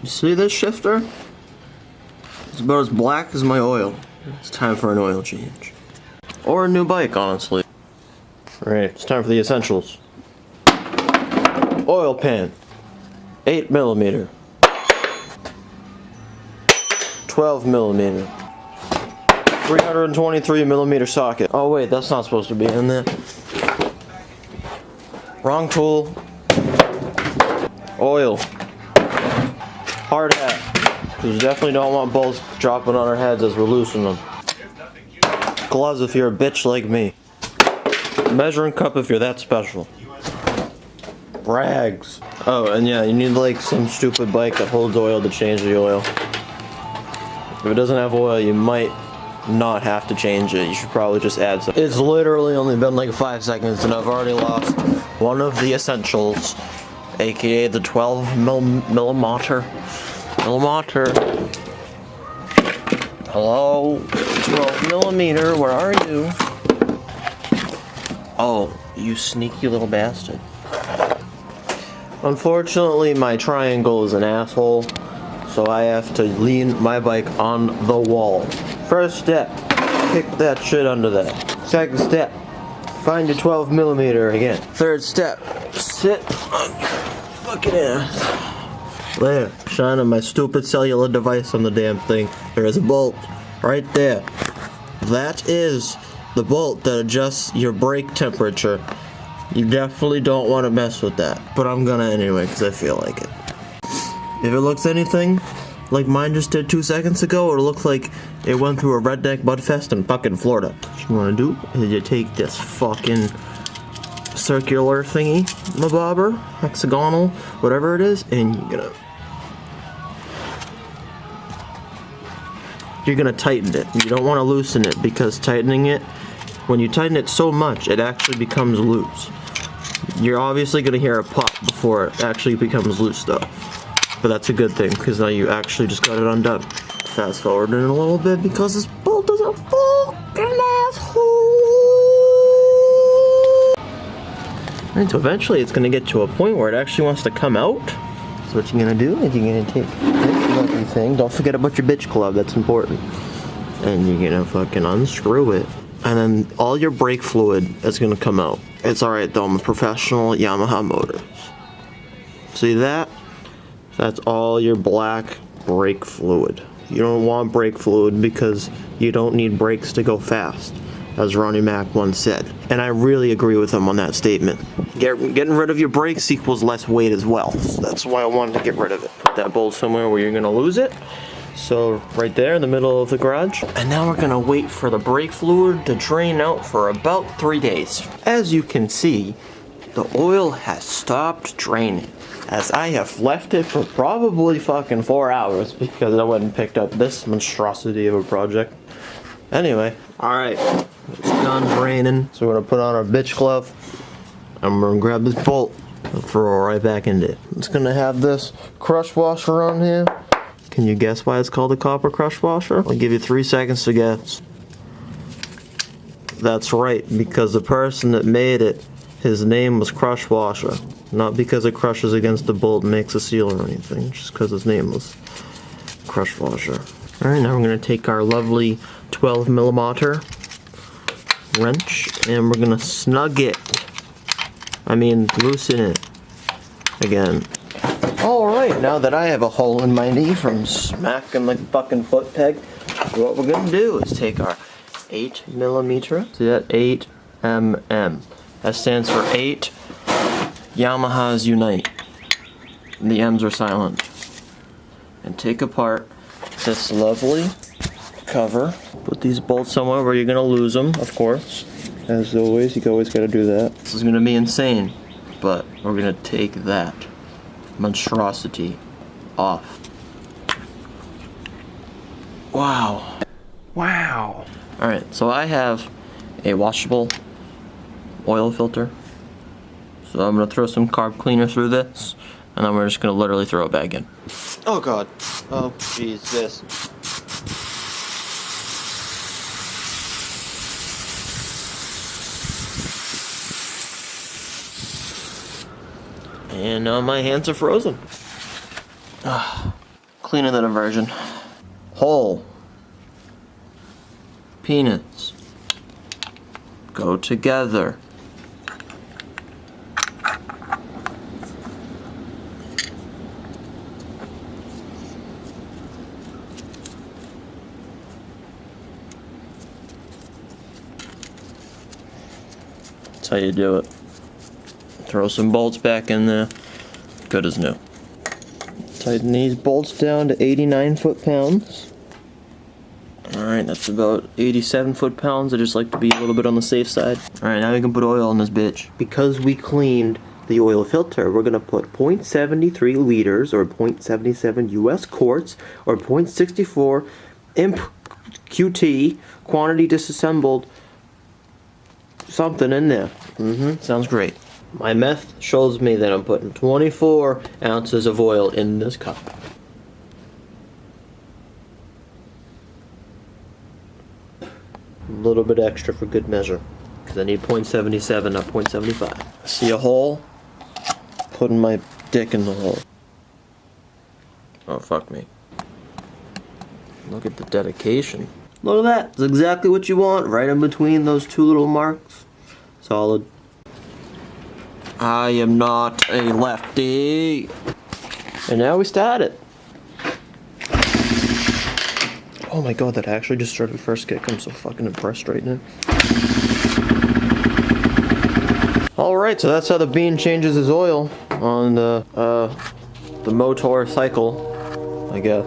You see this shifter? It's about as black as my oil. It's time for an oil change. Or a new bike, honestly. Alright, it's time for the essentials. Oil pan. 8mm. 12mm. 323mm socket. Oh wait, that's not supposed to be in there. Wrong tool. Oil. Hard hat. Because we definitely don't want bolts dropping on our heads as we're loosening them. Gloves if you're a bitch like me. Measuring cup if you're that special. Rags. Oh, and yeah, you need like some stupid bike that holds oil to change the oil. If it doesn't have oil, you might not have to change it. You should probably just add some. It's literally only been like 5 seconds and I've already lost one of the essentials, aka the 12mm. Hello, 12mm, where are you? Oh, you sneaky little bastard. Unfortunately, my triangle is an asshole, so I have to lean my bike on the wall. First step, kick that shit under that. Second step, find your 12mm again. Third step, sit on your fucking ass. There, shining my stupid cellular device on the damn thing. There is a bolt right there. That is the bolt that adjusts your brake temperature. You definitely don't want to mess with that. But I'm gonna anyway, because I feel like it. If it looks anything like mine just did 2 seconds ago, it'll look like it went through a redneck mudfest in fucking Florida. What you want to do is you take this fucking circular thingy, bobber, hexagonal, whatever it is, and you're gonna tighten it. You don't want to loosen it, because tightening it, when you tighten it so much, it actually becomes loose. You're obviously gonna hear a pop before it actually becomes loose though. But that's a good thing, because now you actually just got it undone. Fast forward in a little bit, because this bolt is a fucking asshole. And so eventually it's gonna get to a point where it actually wants to come out. So what you're gonna do is you're gonna take this lucky thing. Don't forget about your bitch club, that's important. And you're gonna fucking unscrew it. And then all your brake fluid is gonna come out. It's alright though, I'm a professional Yamaha Motors. See that? That's all your black brake fluid. You don't want brake fluid because you don't need brakes to go fast, as Ronnie Mac once said. And I really agree with him on that statement. Getting rid of your brakes equals less weight as well. So that's why I wanted to get rid of it. Put that bolt somewhere where you're gonna lose it. So right there in the middle of the garage. And now we're gonna wait for the brake fluid to drain out for about 3 days. As you can see, the oil has stopped draining, as I have left it for probably fucking 4 hours because I went and picked up this monstrosity of a project. Anyway, alright, it's done draining. So we're gonna put on our bitch glove and we're gonna grab this bolt and throw it right back into it. It's gonna have this crush washer on here. Can you guess why it's called a copper crush washer? I'll give you 3 seconds to guess. That's right, because the person that made it, his name was Crush Washer. Not because it crushes against the bolt and makes a seal or anything, just because his name was Crush Washer. Alright, now we're going to take our lovely 12mm wrench and we're going to snug it. I mean, loosen it again. Alright, now that I have a hole in my knee from smacking the fucking foot peg, what we're going to do is take our 8mm, see that? 8mm. That stands for 8 Yamahas Unite. And the M's are silent. And take apart this lovely cover. Put these bolts somewhere where you're going to lose them, of course. As always, you always got to do that. This is going to be insane, but we're going to take that monstrosity off. Wow. Wow. Alright, so I have a washable oil filter. So I'm going to throw some carb cleaner through this, and then we're just going to literally throw it back in. Oh god. Oh Jesus. And now my hands are frozen. cleaner than a virgin. Hole. Peanuts. Go together. That's how you do it. Throw some bolts back in there. Good as new. Tighten these bolts down to 89 foot-pounds. Alright, that's about 87 foot-pounds. I just like to be a little bit on the safe side. Alright, now we can put oil in this bitch. Because we cleaned the oil filter, we're gonna put 0.73 liters or 0.77 US quarts or 0.64 imp QT quantity disassembled something in there. Sounds great. My meth shows me that I'm putting 24 ounces of oil in this cup. A little bit extra for good measure, because I need 0.77, not 0.75. See a hole? Putting my dick in the hole. Oh, fuck me. Look at the dedication. Look at that. It's exactly what you want, right in between those two little marks. Solid. I am not a lefty. And now we start it. Oh my god, that actually just started first kick. I'm so fucking impressed right now. Alright, so that's how the bean changes his oil on the motor cycle, I guess.